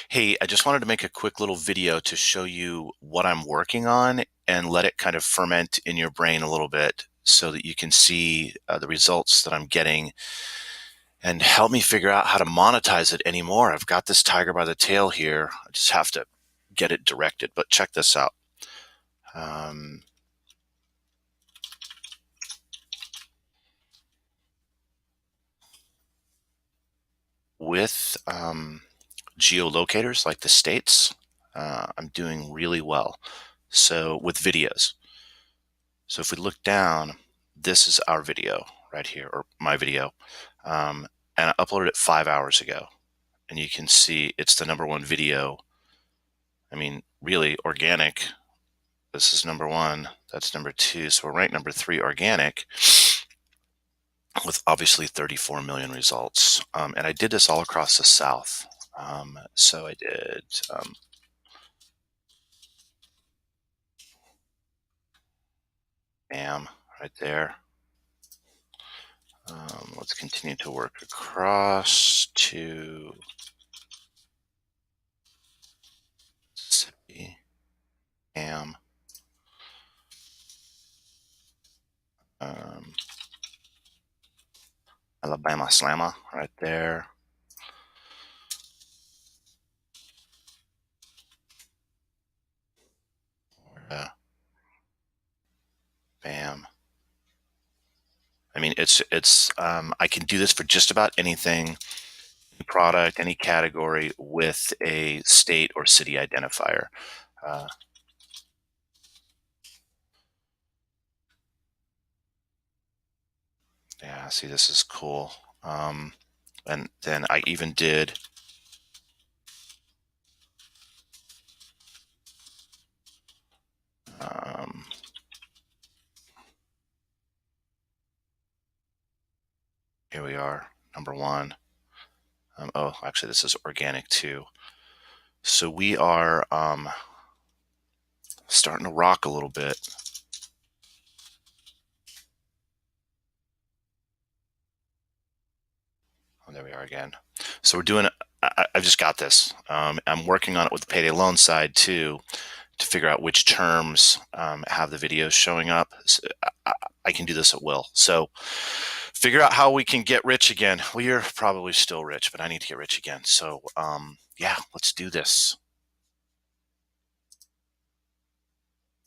Hey, I just wanted to make a quick little video to show you what I'm working on and let it kind of ferment in your brain a little bit so that you can see the results that I'm getting and help me figure out how to monetize it anymore. I've got this tiger by the tail here. I just have to get it directed, but check this out. Um, with geolocators like the states, I'm doing really well. So with videos. So if we look down, this is our video right here, or my video. Um, and I uploaded it 5 hours ago. And you can see it's the #1 video. I mean, really organic. This is #1. That's #2. So we're ranked #3 organic with obviously 34 million results. And I did this all across the South. So I did bam, right there. Let's continue to work across to Mississippi. Bam. Um, Alabama Slammer right there. Bam. I mean, it's I can do this for just about anything, any product, any category with a state or city identifier. Uh, yeah, see, this is cool. And then I even did um, here we are, #1. Oh, actually, this is organic too. So we are starting to rock a little bit. Oh, there we are again. So we're doing, I've just got this. I'm working on it with the payday loan side too to figure out which terms have the videos showing up. So I can do this at will. So figure out how we can get rich again. Well, you're probably still rich, but I need to get rich again. So yeah, let's do this.